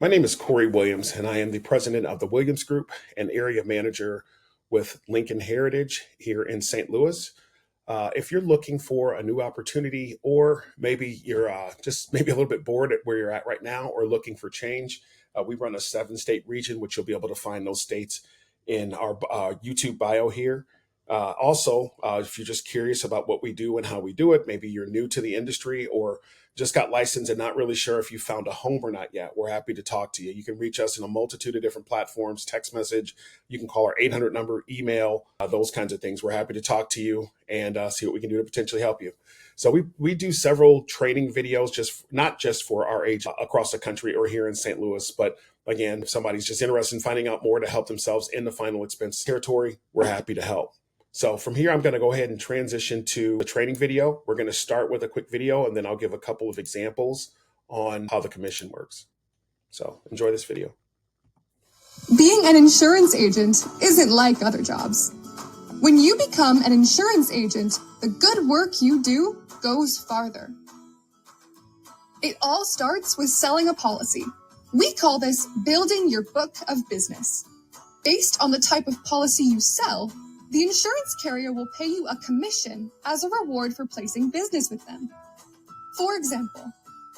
My name is Corey Williams, and I am the president of the Williams Group and area manager with Lincoln Heritage here in St. Louis. If you're looking for a new opportunity, or maybe you're just maybe a little bit bored at where you're at right now, or looking for change, we run a 7-state region, which you'll be able to find those states in our YouTube bio here. If you're just curious about what we do and how we do it, maybe you're new to the industry or just got licensed and not really sure if you found a home or not yet, we're happy to talk to you. You can reach us in a multitude of different platforms, text message, you can call our 800 number, email, those kinds of things. We're happy to talk to you and see what we can do to potentially help you. So we do several training videos, not just for our agents across the country or here in St. Louis, but again, if somebody's just interested in finding out more to help themselves in the final expense territory, we're happy to help. So from here, I'm going to go ahead and transition to the training video. We're going to start with a quick video, and then I'll give a couple of examples on how the commission works. So enjoy this video. Being an insurance agent isn't like other jobs. When you become an insurance agent, the good work you do goes farther. It all starts with selling a policy. We call this building your book of business. Based on the type of policy you sell, the insurance carrier will pay you a commission as a reward for placing business with them. For example,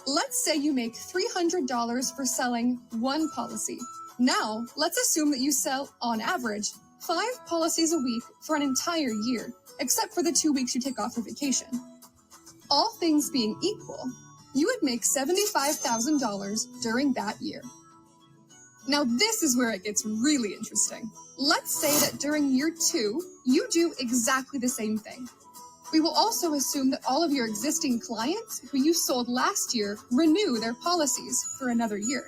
let's say you make $300 for selling one policy. Now, let's assume that you sell, on average, 5 policies a week for an entire year, except for the 2 weeks you take off for vacation. All things being equal, you would make $75,000 during that year. Now, this is where it gets really interesting. Let's say that during year 2, you do exactly the same thing. We will also assume that all of your existing clients who you sold last year renew their policies for another year.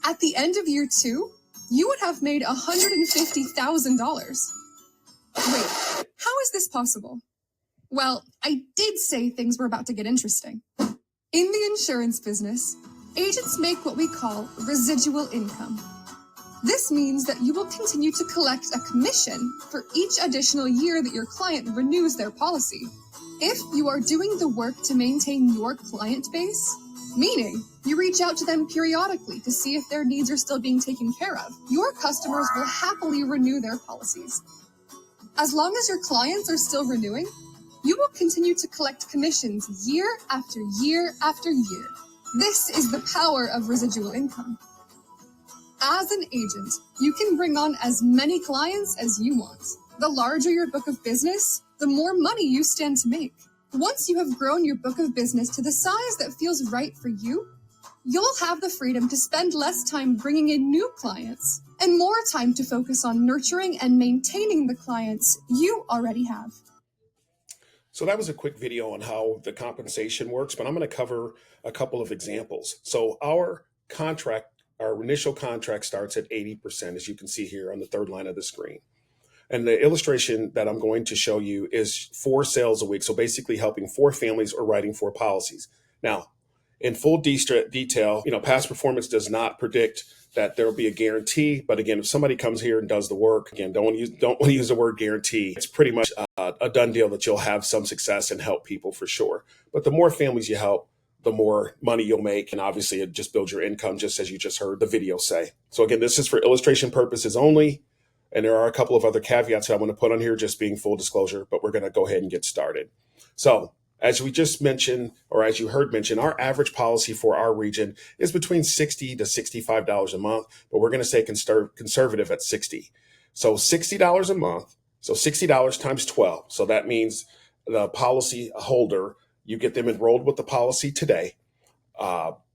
At the end of year 2, you would have made $150,000. Wait, how is this possible? Well, I did say things were about to get interesting. In the insurance business, agents make what we call residual income. This means that you will continue to collect a commission for each additional year that your client renews their policy. If you are doing the work to maintain your client base, meaning you reach out to them periodically to see if their needs are still being taken care of, your customers will happily renew their policies. As long as your clients are still renewing, you will continue to collect commissions year after year after year. This is the power of residual income. As an agent, you can bring on as many clients as you want. The larger your book of business, the more money you stand to make. Once you have grown your book of business to the size that feels right for you, you'll have the freedom to spend less time bringing in new clients and more time to focus on nurturing and maintaining the clients you already have. So that was a quick video on how the compensation works, but I'm going to cover a couple of examples. So our initial contract starts at 80%, as you can see here on the third line of the screen. And the illustration that I'm going to show you is 4 sales a week. So basically helping 4 families or writing 4 policies. Now, in full detail, past performance does not predict that there will be a guarantee. But again, if somebody comes here and does the work, again, don't want to use the word guarantee. It's pretty much a done deal that you'll have some success and help people for sure. But the more families you help, the more money you'll make. And obviously it just builds your income, just as you just heard the video say. So again, this is for illustration purposes only. And there are a couple of other caveats that I want to put on here, just being full disclosure, but we're going to go ahead and get started. So as we just mentioned, or as you heard mentioned, our average policy for our region is between $60 to $65 a month, but we're going to say conservative at $60. So $60 a month. So $60 times 12. So that means the policy holder, you get them enrolled with the policy today.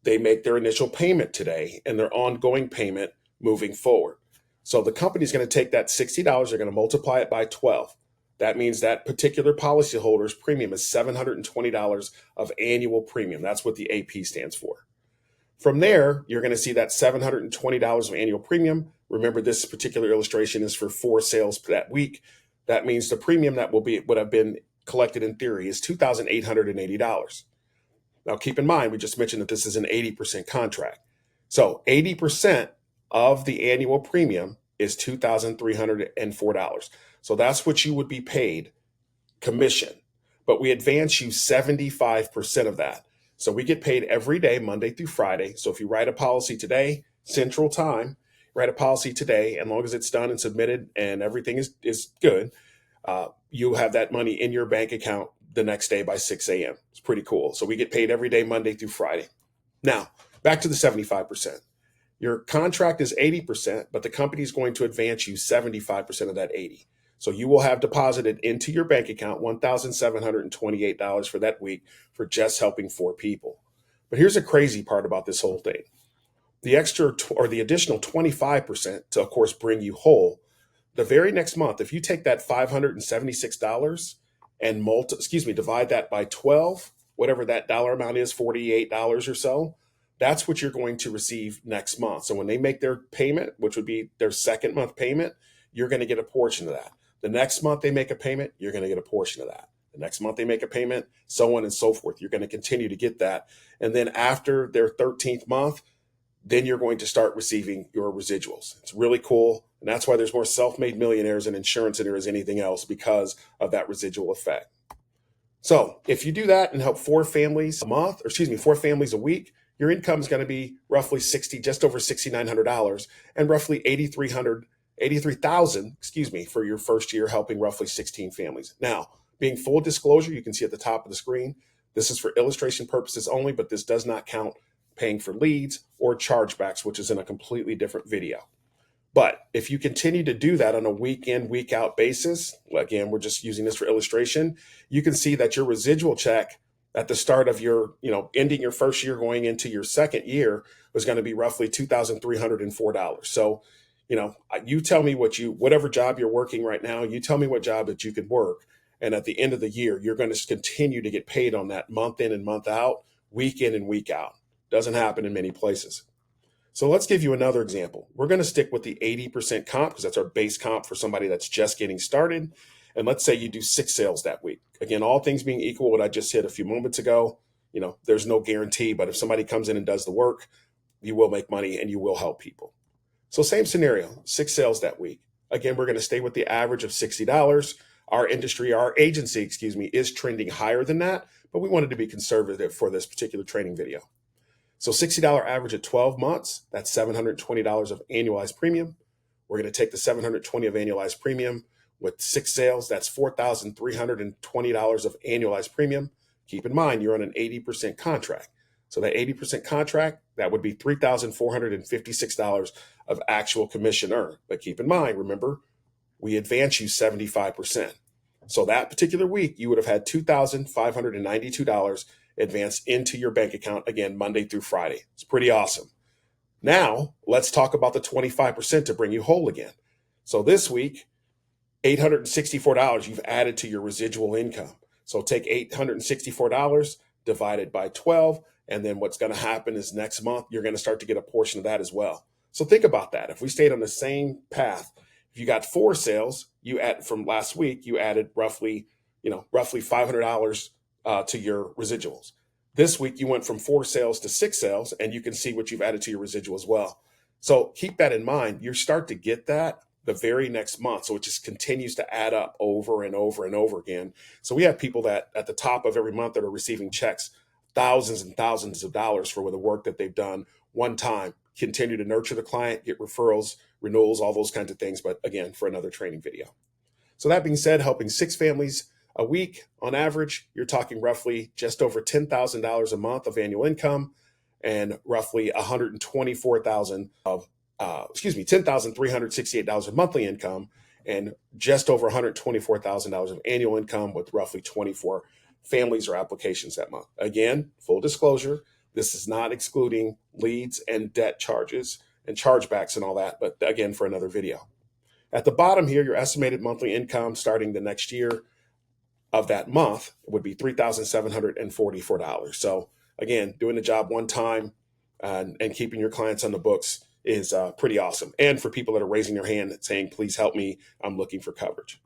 They make their initial payment today and their ongoing payment moving forward. So the company is going to take that $60, they're going to multiply it by 12. That means that particular policyholder's premium is $720 of annual premium. That's what the AP stands for. From there, you're going to see that $720 of annual premium. Remember, this particular illustration is for 4 sales that week. That means the premium that would have been collected in theory is $2,880. Now, keep in mind, we just mentioned that this is an 80% contract. So 80% of the annual premium is $2,304. So that's what you would be paid commission, but we advance you 75% of that. So we get paid every day, Monday through Friday. So if you write a policy today, Central Time, write a policy today, as long as it's done and submitted and everything is good, you have that money in your bank account the next day by 6 a.m. It's pretty cool. So we get paid every day, Monday through Friday. Now, back to the 75%. Your contract is 80%, but the company is going to advance you 75% of that 80. So you will have deposited into your bank account $1,728 for that week for just helping 4 people. But here's a crazy part about this whole thing. The the additional 25% to, of course, bring you whole. The very next month, if you take that $576 and divide that by 12, whatever that dollar amount is, $48 or so, that's what you're going to receive next month. So when they make their payment, which would be their second month payment, you're going to get a portion of that. The next month they make a payment, you're going to get a portion of that. The next month they make a payment, so on and so forth. You're going to continue to get that. And then after their 13th month, then you're going to start receiving your residuals. It's really cool. And that's why there's more self-made millionaires in insurance than there is anything else, because of that residual effect. So if you do that and help 4 families a month, 4 families a week, your income is going to be roughly just over $6,900 and roughly $83,000, for your first year helping roughly 16 families. Now, being full disclosure, you can see at the top of the screen, this is for illustration purposes only, but this does not count paying for leads or chargebacks, which is in a completely different video. But if you continue to do that on a week in, week out basis, again, we're just using this for illustration, you can see that your residual check at the start of your, ending your first year going into your second year was going to be roughly $2,304. So, you tell me whatever job you're working right now, you tell me what job that you could work. And at the end of the year, you're going to continue to get paid on that month in and month out, week in and week out. Doesn't happen in many places. So let's give you another example. We're going to stick with the 80% comp because that's our base comp for somebody that's just getting started. And let's say you do 6 sales that week. Again, all things being equal, what I just hit a few moments ago, there's no guarantee, but if somebody comes in and does the work, you will make money and you will help people. So same scenario, 6 sales that week. Again, we're going to stay with the average of $60. Our agency, is trending higher than that, but we wanted to be conservative for this particular training video. So $60 average at 12 months, that's $720 of annualized premium. We're going to take the $720 of annualized premium with 6 sales, that's $4,320 of annualized premium. Keep in mind, you're on an 80% contract. So that 80% contract, that would be $3,456 of actual commission earned. But keep in mind, remember, we advance you 75%. So that particular week, you would have had $2,592 advanced into your bank account, again, Monday through Friday. It's pretty awesome. Now, let's talk about the 25% to bring you whole again. So this week, $864 you've added to your residual income. So take $864 divided by 12, and then what's going to happen is next month, you're going to start to get a portion of that as well. So think about that. If we stayed on the same path, if you got 4 sales, from last week, you added roughly $500 to your residuals. This week, you went from 4 sales to 6 sales, and you can see what you've added to your residual as well. So keep that in mind. You start to get that the very next month. So it just continues to add up over and over and over again. So we have people that at the top of every month that are receiving checks, thousands and thousands of dollars for the work that they've done one time, continue to nurture the client, get referrals, renewals, all those kinds of things. But again, for another training video. So that being said, helping 6 families a week on average, you're talking roughly just over $10,000 a month of annual income and roughly $10,368 of monthly income and just over $124,000 of annual income with roughly 24 families or applications that month. Again, full disclosure, this is not excluding leads and debt charges and chargebacks and all that, but again, for another video. At the bottom here, your estimated monthly income starting the next year of that month would be $3,744. So again, doing the job one time and keeping your clients on the books is pretty awesome. And for people that are raising their hand and saying, please help me, I'm looking for coverage.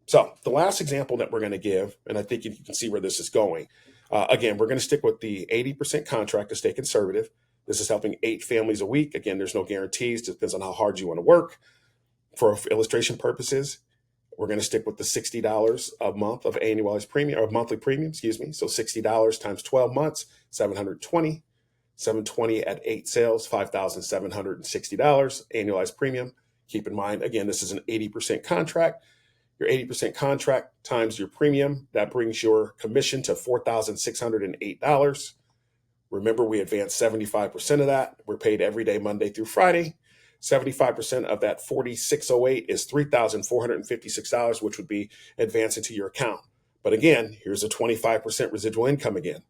So the last example that we're going to give, and I think you can see where this is going. Again, we're going to stick with the 80% contract to stay conservative. This is helping 8 families a week. Again, there's no guarantees. It depends on how hard you want to work. For illustration purposes, We're going to stick with the $60 a month of annualized premium or monthly premium, excuse me. So $60 times 12 months, 720, 720 at 8 sales, $5,760 annualized premium. Keep in mind, again, this is an 80% contract. Your 80% contract times your premium, that brings your commission to $4,608. Remember, we advance 75% of that. We're paid every day, Monday through Friday. 75% of that 4,608 is $3,456, which would be advanced into your account. But again, here's a 25% residual income again,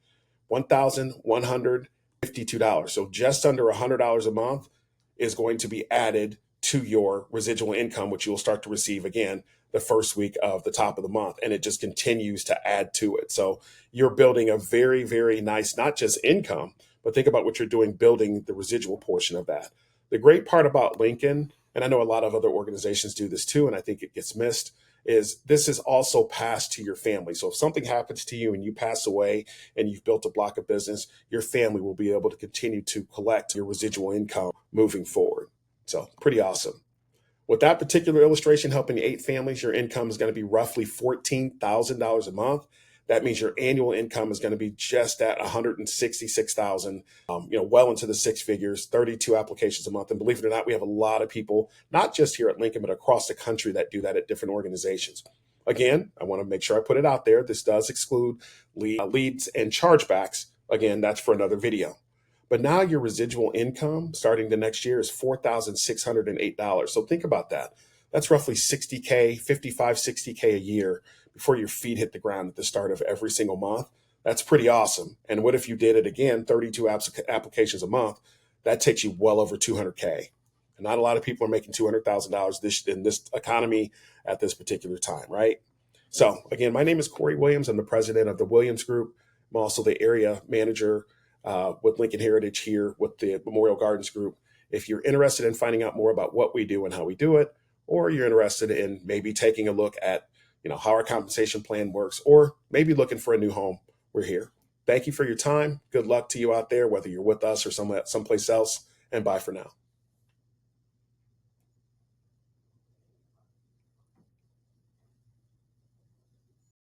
$1,152. So just under $100 a month is going to be added to your residual income, which you'll start to receive again the first week of the top of the month. And it just continues to add to it. So you're building a very, very nice, not just income, but think about what you're doing, building the residual portion of that. The great part about Lincoln, and I know a lot of other organizations do this too, and I think it gets missed, is this is also passed to your family. So if something happens to you and you pass away and you've built a block of business, your family will be able to continue to collect your residual income moving forward. So pretty awesome. With that particular illustration helping 8 families, your income is going to be roughly $14,000 a month. That means your annual income is going to be just at $166,000, well into the 6 figures, 32 applications a month. And believe it or not, we have a lot of people, not just here at Lincoln, but across the country that do that at different organizations. Again, I want to make sure I put it out there. This does exclude leads and chargebacks. Again, that's for another video. But now your residual income starting the next year is $4,608. So think about that. That's roughly $60K, $55, $60K a year before your feet hit the ground at the start of every single month. That's pretty awesome. And what if you did it again, 32 applications a month? That takes you well over $200K. And not a lot of people are making $200,000 in this economy at this particular time, right? So again, my name is Corey Williams. I'm the president of the Williams Group. I'm also the area manager with Lincoln Heritage here with the Memorial Gardens Group. If you're interested in finding out more about what we do and how we do it, or you're interested in maybe taking a look at how our compensation plan works, or maybe looking for a new home, we're here. Thank you for your time. Good luck to you out there, whether you're with us or someplace else, and bye for now.